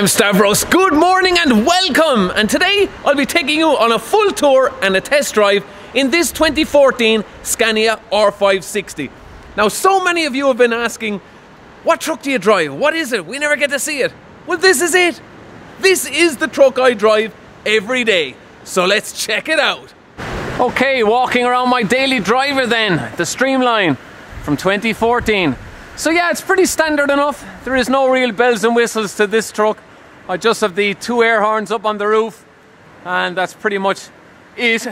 I'm Stavros, good morning and welcome! And today I'll be taking you on a full tour and a test drive in this 2014 Scania R560. Now, so many of you have been asking, what truck do you drive? What is it? We never get to see it. Well, this is it. This is the truck I drive every day. So let's check it out. Okay, walking around my daily driver then, the Streamline from 2014. So yeah, it's pretty standard enough. There is no real bells and whistles to this truck. I just have the two air horns up on the roof and that's pretty much it.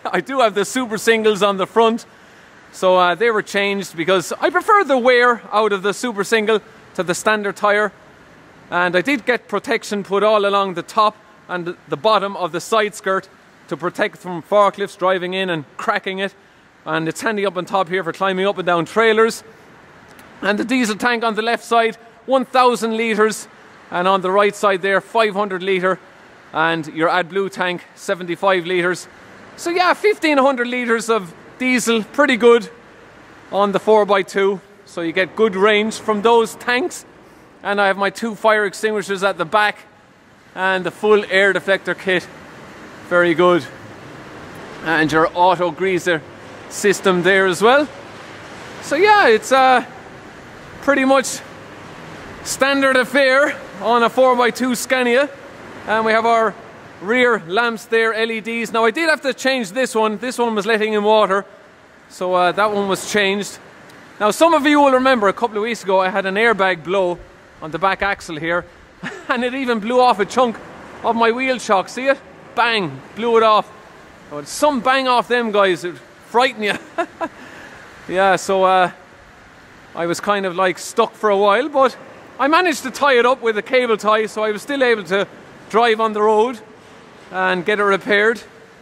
I do have the super singles on the front, so they were changed because I prefer the wear out of the super single to the standard tyre. And I did get protection put all along the top and the bottom of the side skirt to protect from forklifts driving in and cracking it. And it's handy up on top here for climbing up and down trailers. And the diesel tank on the left side, 1000 litres, and on the right side there, 500 litre, and your AdBlue tank, 75 litres. So yeah, 1500 litres of diesel, pretty good on the 4x2. So you get good range from those tanks. And I have my two fire extinguishers at the back and the full air deflector kit. Very good. And your auto greaser system there as well. So yeah, it's pretty much standard affair on a 4x2 Scania. And we have our rear lamps there, LEDs. Now I did have to change this one. This one was letting in water, so that one was changed. Now some of you will remember a couple of weeks ago I had an airbag blow on the back axle here, and it even blew off a chunk of my wheel shock. See it? Bang! Blew it off. Oh, it's some bang off them, guys. It frighten you. Yeah, so I was kind of like stuck for a while, but I managed to tie it up with a cable tie, so I was still able to drive on the road and get it repaired.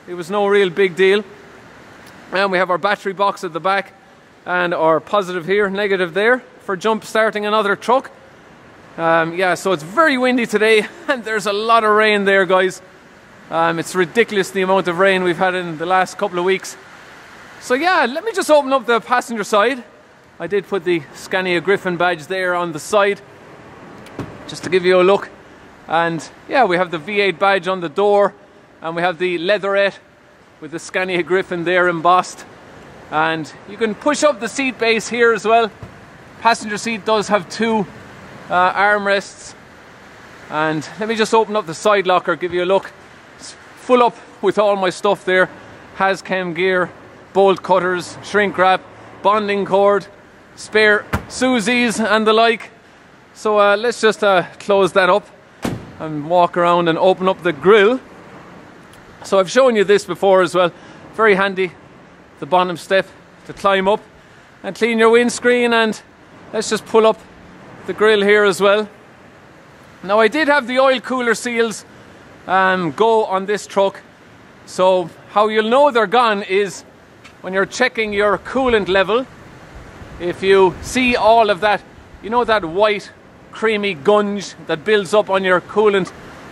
It was no real big deal. And we have our battery box at the back and our positive here, negative there for jump starting another truck. Yeah, so it's very windy today and there's a lot of rain there, guys. It's ridiculous the amount of rain we've had in the last couple of weeks. So yeah, let me just open up the passenger side. I did put the Scania Griffin badge there on the side, just to give you a look. And yeah, we have the V8 badge on the door, and we have the leatherette with the Scania Griffin there embossed. And you can push up the seat base here as well. Passenger seat does have two armrests. And let me just open up the side locker, give you a look. It's full up with all my stuff there. Has-chem gear, bolt cutters, shrink wrap, bonding cord, spare Suzies and the like. So let's just close that up and walk around and open up the grille. So I've shown you this before as well. Very handy, the bottom step to climb up and clean your windscreen. And let's just pull up the grille here as well. Now I did have the oil cooler seals go on this truck. So how you'll know they're gone is when you're checking your coolant level. If you see all of that, you know, that white creamy gunge that builds up on your coolant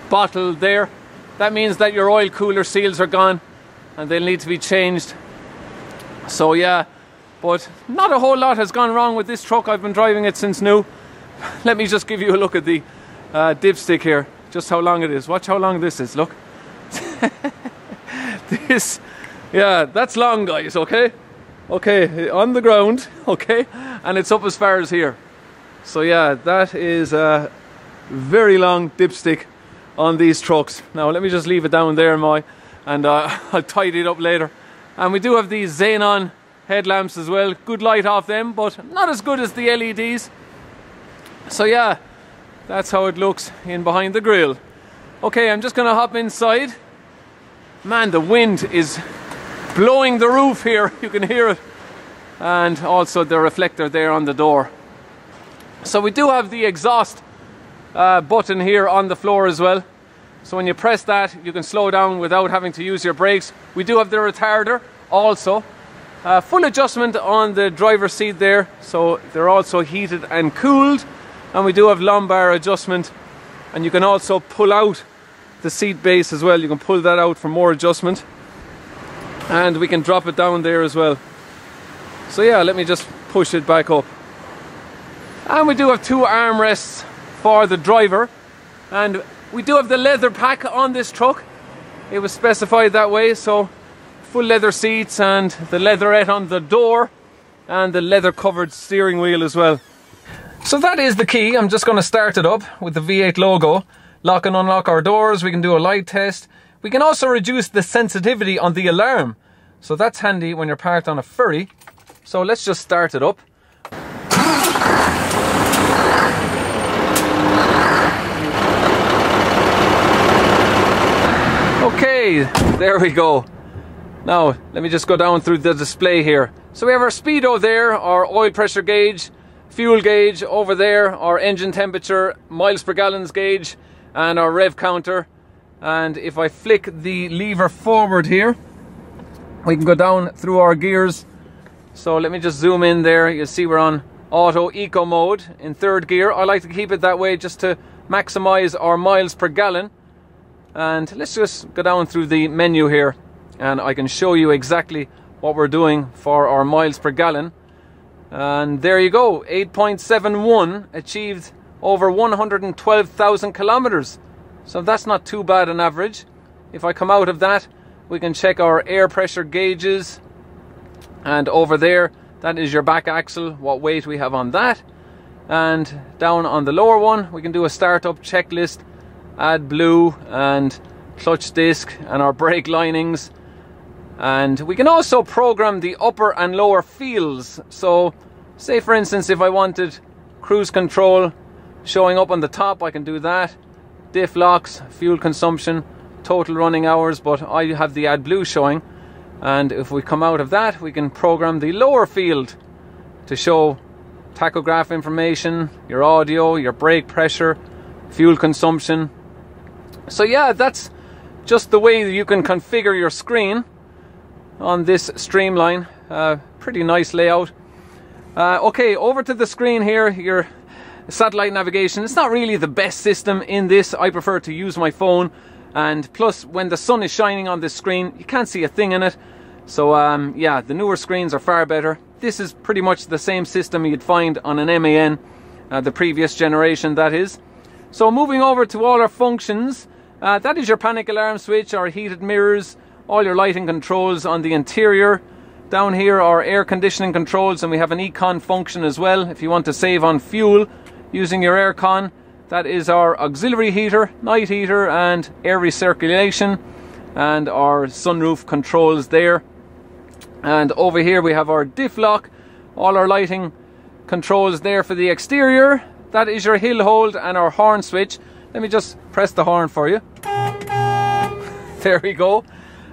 bottle there, that means that your oil cooler seals are gone and they'll need to be changed. So yeah, but not a whole lot has gone wrong with this truck. I've been driving it since new. Let me just give you a look at the dipstick here, just how long it is. Watch how long this is, look. This, yeah, that's long, guys, okay? Okay, on the ground, okay? And it's up as far as here. So yeah, that is a very long dipstick on these trucks. Now let me just leave it down there, and I'll tidy it up later. And we do have these xenon headlamps as well. Good light off them, but not as good as the LEDs. So yeah, that's how it looks in behind the grille. Okay, I'm just gonna hop inside. Man, the wind is blowing the roof here, you can hear it. And also the reflector there on the door. So we do have the exhaust button here on the floor as well. So when you press that, you can slow down without having to use your brakes. We do have the retarder also. Full adjustment on the driver's seat there. So they're also heated and cooled. And we do have lumbar adjustment. And you can also pull out the seat base as well. You can pull that out for more adjustment. And we can drop it down there as well. So yeah, let me just push it back up. And we do have two armrests for the driver. And we do have the leather pack on this truck. It was specified that way, so full leather seats and the leatherette on the door and the leather covered steering wheel as well. So that is the key. I'm just going to start it up with the V8 logo. Lock and unlock our doors. We can do a light test. We can also reduce the sensitivity on the alarm. So that's handy when you're parked on a ferry. So let's just start it up. Okay, there we go. Now, let me just go down through the display here. So we have our speedo there, our oil pressure gauge, fuel gauge over there, our engine temperature, miles per gallons gauge, and our rev counter. And if I flick the lever forward here, we can go down through our gears. So let me just zoom in there. You'll see we're on auto eco mode in 3rd gear. I like to keep it that way just to maximize our miles per gallon. And let's just go down through the menu here and I can show you exactly what we're doing for our miles per gallon. And there you go, 8.71 achieved over 112,000 kilometers. So that's not too bad an average. If I come out of that, we can check our air pressure gauges. And over there, that is your back axle, what weight we have on that. And down on the lower one, we can do a startup checklist, add blue and clutch disc and our brake linings. And we can also program the upper and lower fields. So say for instance, if I wanted cruise control showing up on the top, I can do that. Diff locks, fuel consumption, total running hours, but I have the AdBlue showing. And if we come out of that, we can program the lower field to show tachograph information, your audio, your brake pressure, fuel consumption. So yeah, that's just the way that you can configure your screen on this Streamline. Pretty nice layout. Okay, over to the screen here, your satellite navigation. It's not really the best system in this. I prefer to use my phone, and plus when the sun is shining on this screen, you can't see a thing in it. So yeah, the newer screens are far better. This is pretty much the same system you'd find on an MAN, the previous generation that is. So moving over to all our functions, that is your panic alarm switch, our heated mirrors, all your lighting controls on the interior. Down here are air conditioning controls, and we have an econ function as well if you want to save on fuel using your aircon. That is our auxiliary heater, night heater and air recirculation, and our sunroof controls there. And over here we have our diff lock, all our lighting controls there for the exterior. That is your hill hold and our horn switch. Let me just press the horn for you. There we go.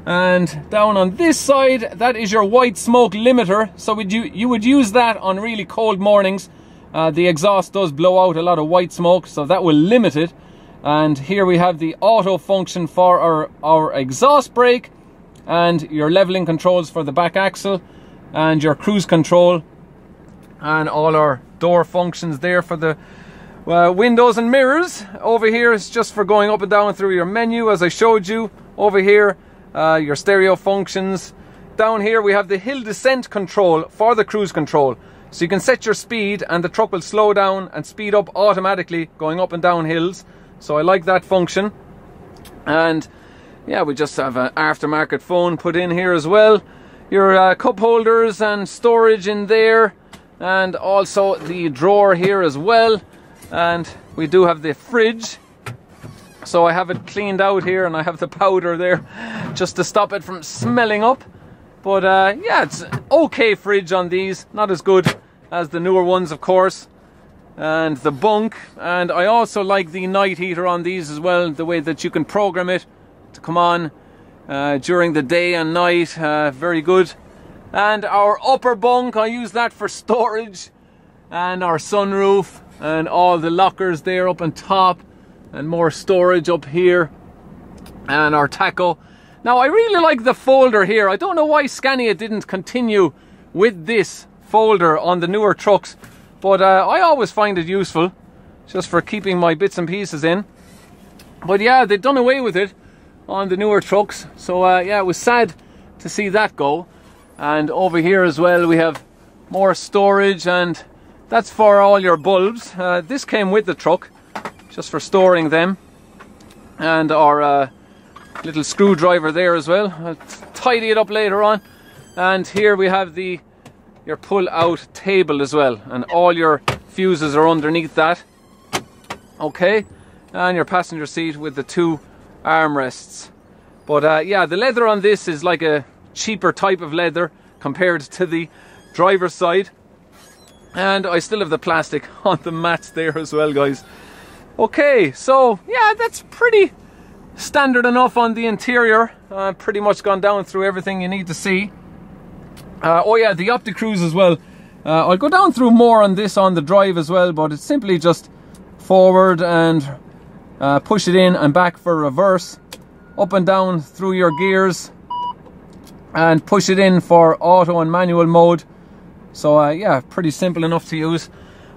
And down on this side, that is your white smoke limiter. So you would use that on really cold mornings. The exhaust does blow out a lot of white smoke, so that will limit it. And here we have the auto function for our exhaust brake, and your leveling controls for the back axle, and your cruise control, and all our door functions there for the windows and mirrors. Over here is just for going up and down through your menu, as I showed you. Over here, your stereo functions. Down here we have the hill descent control for the cruise control. So you can set your speed and the truck will slow down and speed up automatically going up and down hills. So I like that function. And yeah, we just have an aftermarket phone put in here as well. Your cup holders and storage in there. And also the drawer here as well. And we do have the fridge. So I have it cleaned out here, and I have the powder there just to stop it from smelling up. But yeah, it's an okay fridge on these. Not as good as the newer ones, of course. And the bunk. And I also like the night heater on these as well. The way that you can program it to come on during the day and night. Very good. And our upper bunk, I use that for storage. And our sunroof. And all the lockers there up on top. And more storage up here. And our tacho. Now I really like the folder here. I don't know why Scania didn't continue with this folder on the newer trucks, but I always find it useful just for keeping my bits and pieces in. But yeah, they've done away with it on the newer trucks, so yeah, it was sad to see that go. And over here as well we have more storage, and that's for all your bulbs. This came with the truck just for storing them. and our little screwdriver there as well. I'll tidy it up later on. And here we have your pull-out table as well, and all your fuses are underneath that. Okay, and your passenger seat with the 2 armrests. But yeah, the leather on this is like a cheaper type of leather compared to the driver's side. And I still have the plastic on the mats there as well, guys. Okay, so yeah, that's pretty standard enough on the interior. Pretty much gone down through everything you need to see. Oh yeah, the Opticruise as well. I'll go down through more on this on the drive as well, but it's simply just forward and push it in and back for reverse, up and down through your gears, and push it in for auto and manual mode. So yeah, pretty simple enough to use.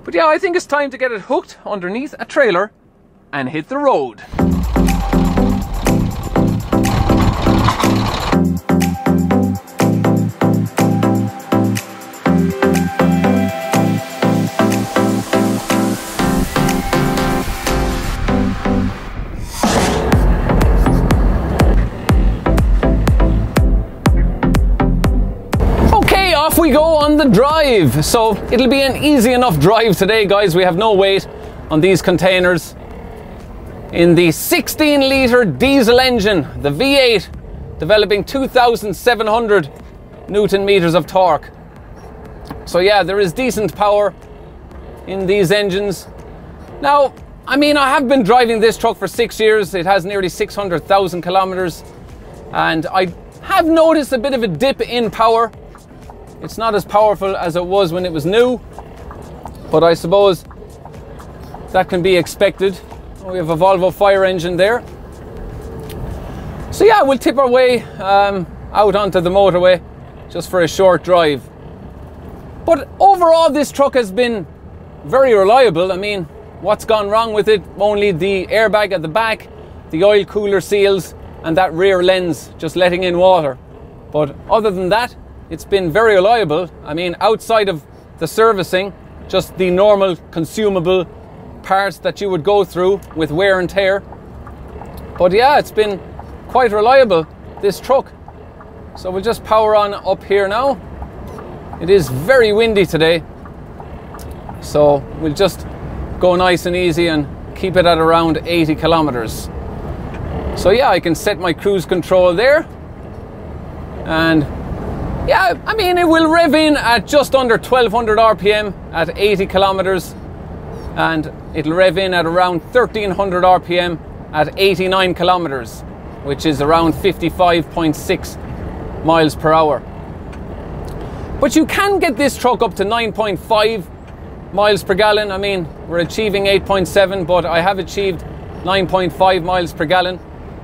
But yeah, I think it's time to get it hooked underneath a trailer and hit the road. Off we go on the drive. So it'll be an easy enough drive today, guys. We have no weight on these containers. In the 16 litre diesel engine, the V8, developing 2,700 Newton meters of torque. So yeah, there is decent power in these engines. Now, I mean, I have been driving this truck for 6 years. It has nearly 600,000 kilometers, and I have noticed a bit of a dip in power. It's not as powerful as it was when it was new, but I suppose that can be expected. We have a Volvo fire engine there. So yeah, we'll tip our way out onto the motorway just for a short drive. But overall, this truck has been very reliable. I mean, what's gone wrong with it? Only the airbag at the back, the oil cooler seals, and that rear lens just letting in water. But other than that, it's been very reliable. I mean, outside of the servicing, just the normal consumable parts that you would go through with wear and tear. But yeah, it's been quite reliable, this truck. So we'll just power on up here now. It is very windy today, so we'll just go nice and easy and keep it at around 80 kilometers. So yeah, I can set my cruise control there, and yeah, I mean, it will rev in at just under 1200 RPM at 80 kilometers, and it'll rev in at around 1300 RPM at 89 kilometers, which is around 55.6 miles per hour. But you can get this truck up to 9.5 miles per gallon. I mean, we're achieving 8.7, but I have achieved 9.5 miles per gallon,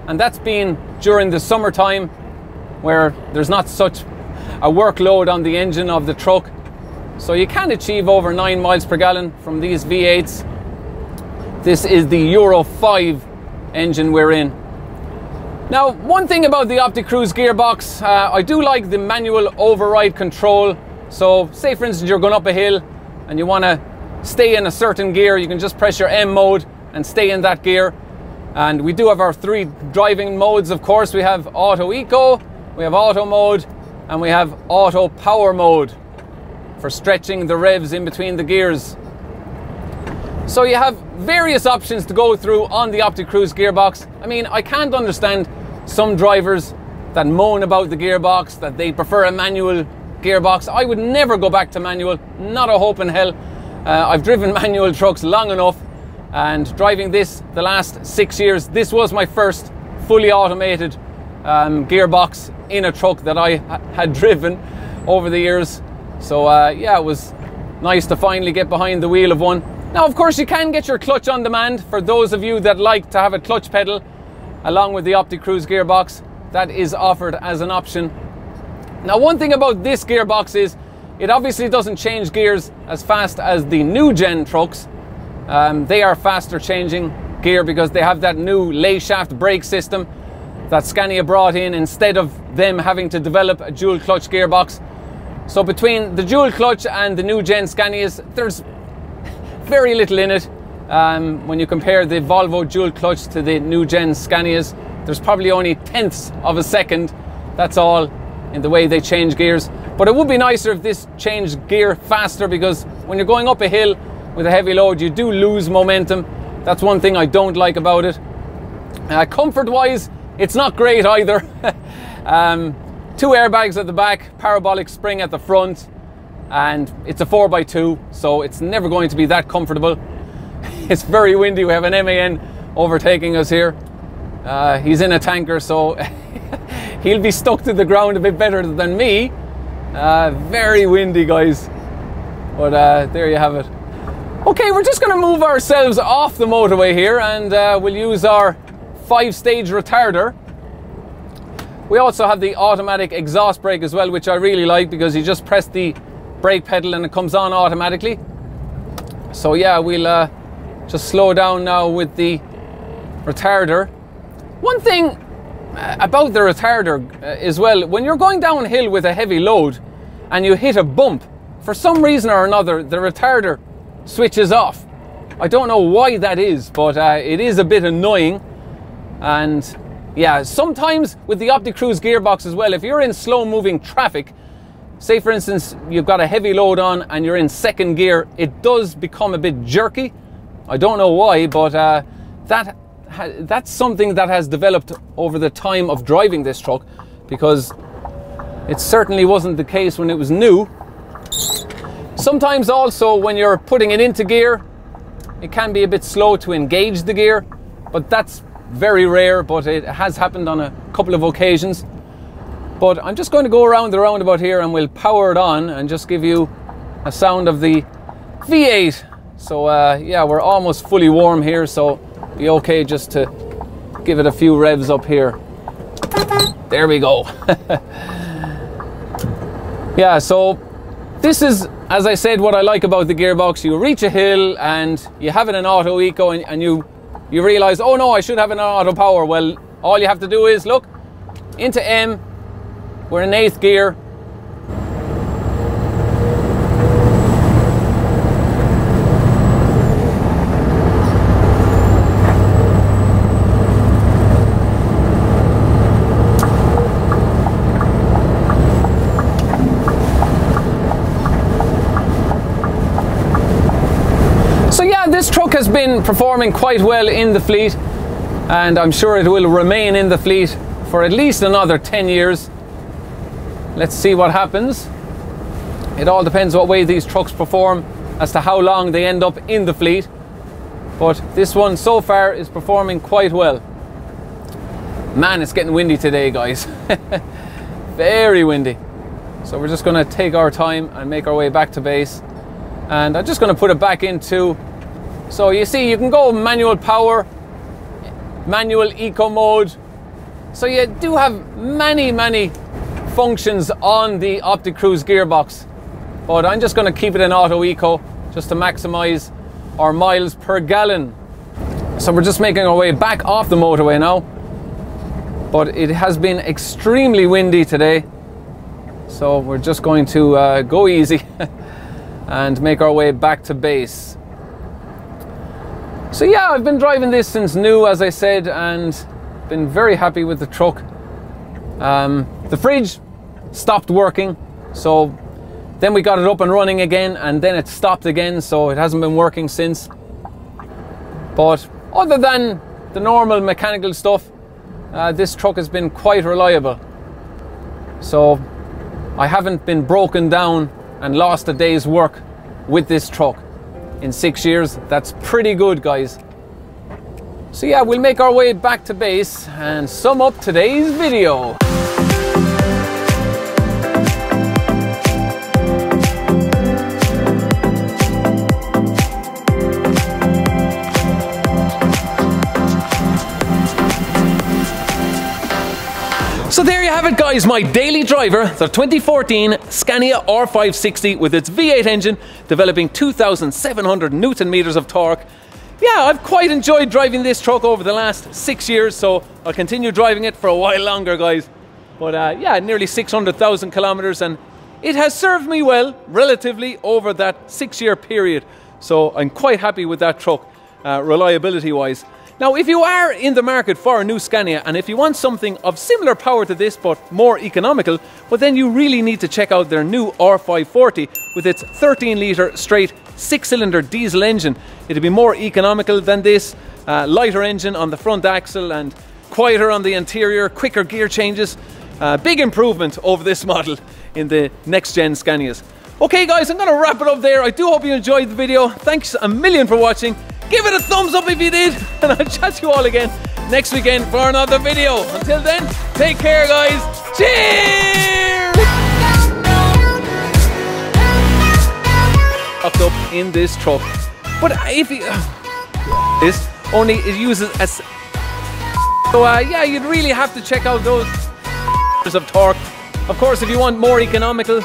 and that's been during the summertime where there's not such a workload on the engine of the truck. So you can achieve over 9 miles per gallon from these V8s. This is the Euro 5 engine we're in. Now, one thing about the Opticruise gearbox, I do like the manual override control. So say for instance you're going up a hill and you want to stay in a certain gear, you can just press your M mode and stay in that gear. And we do have our 3 driving modes, of course. We have Auto Eco, we have Auto Mode, and we have Auto Power Mode for stretching the revs in between the gears. So you have various options to go through on the Opticruise gearbox. I mean, I can't understand some drivers that moan about the gearbox, that they prefer a manual gearbox. I would never go back to manual, not a hope in hell. I've driven manual trucks long enough, and driving this the last 6 years, this was my first fully automated gearbox in a truck that I had driven over the years. So yeah, it was nice to finally get behind the wheel of one. Now, of course, you can get your clutch on demand for those of you that like to have a clutch pedal along with the Opticruise gearbox. That is offered as an option. Now, one thing about this gearbox is it obviously doesn't change gears as fast as the new gen trucks. They are faster changing gear because they have that new lay shaft brake system that Scania brought in instead of them having to develop a dual clutch gearbox. So between the dual clutch and the new gen Scanias, there's very little in it. When you compare the Volvo dual clutch to the new gen Scanias, there's probably only tenths of a second. That's all in the way they change gears. But it would be nicer if this changed gear faster, because when you're going up a hill with a heavy load, you do lose momentum. That's one thing I don't like about it. Comfort-wise, it's not great either. 2 airbags at the back, parabolic spring at the front, and it's a 4x2, so it's never going to be that comfortable. It's very windy. We have an MAN overtaking us here. He's in a tanker, so he'll be stuck to the ground a bit better than me. Very windy, guys. But there you have it. Okay, we're just going to move ourselves off the motorway here, and we'll use our 5-stage retarder. We also have the automatic exhaust brake as well, which I really like, because you just press the brake pedal and it comes on automatically. So yeah, we'll just slow down now with the retarder. One thing about the retarder as well, when you're going downhill with a heavy load and you hit a bump, for some reason or another, the retarder switches off. I don't know why that is, but it is a bit annoying. And yeah, sometimes with the Opticruise gearbox as well, if you're in slow moving traffic, say for instance, you've got a heavy load on and you're in second gear, it does become a bit jerky. I don't know why, but that's something that has developed over the time of driving this truck, because it certainly wasn't the case when it was new. Sometimes also when you're putting it into gear, it can be a bit slow to engage the gear, but that's very rare, but it has happened on a couple of occasions. But I'm just going to go around the roundabout here and we'll power it on and just give you a sound of the V8. So yeah, we're almost fully warm here, so be okay just to give it a few revs up here. There we go. Yeah, so this is, as I said, what I like about the gearbox. You reach a hill and you have it in auto eco, and you realize, oh no, I should have an auto power. Well, all you have to do is look into M. We're in 8th gear. So yeah, this truck has been performing quite well in the fleet, and I'm sure it will remain in the fleet for at least another 10 years. Let's see what happens. It all depends what way these trucks perform as to how long they end up in the fleet. But this one so far is performing quite well. Man, it's getting windy today, guys. Very windy. So we're just going to take our time and make our way back to base. And I'm just going to put it back into, so you see, you can go manual power, manual eco mode. So you do have many functions on the Opticruise gearbox, but I'm just going to keep it in auto eco just to maximize our miles per gallon. So we're just making our way back off the motorway now, but it has been extremely windy today, so we're just going to go easy and make our way back to base. So yeah, I've been driving this since new, as I said, and been very happy with the truck. The fridge stopped working, so then we got it up and running again, and then it stopped again, so it hasn't been working since. But other than the normal mechanical stuff, this truck has been quite reliable. So I haven't been broken down and lost a day's work with this truck in 6 years. That's pretty good, guys. So yeah, we'll make our way back to base and sum up today's video. So there you have it, guys, my daily driver, the 2014 Scania R560 with its V8 engine developing 2,700 Newton meters of torque. Yeah, I've quite enjoyed driving this truck over the last 6 years, so I'll continue driving it for a while longer, guys. But yeah, nearly 600,000 kilometers, and it has served me well relatively over that 6-year period. So I'm quite happy with that truck. reliability wise. Now, if you are in the market for a new Scania, and if you want something of similar power to this but more economical, well, then you really need to check out their new R540 with its 13 litre straight 6-cylinder diesel engine. It'll be more economical than this, lighter engine on the front axle and quieter on the interior, quicker gear changes. Big improvement over this model in the next gen Scanias. Okay guys, I'm going to wrap it up there. I do hope you enjoyed the video. Thanks a million for watching. Give it a thumbs up if you did, and I'll chat to you all again next weekend for another video. Until then, take care guys. Cheers! Locked up in this truck. But if you... this only it uses as... So yeah, you'd really have to check out those of torque. Of course, if you want more economical,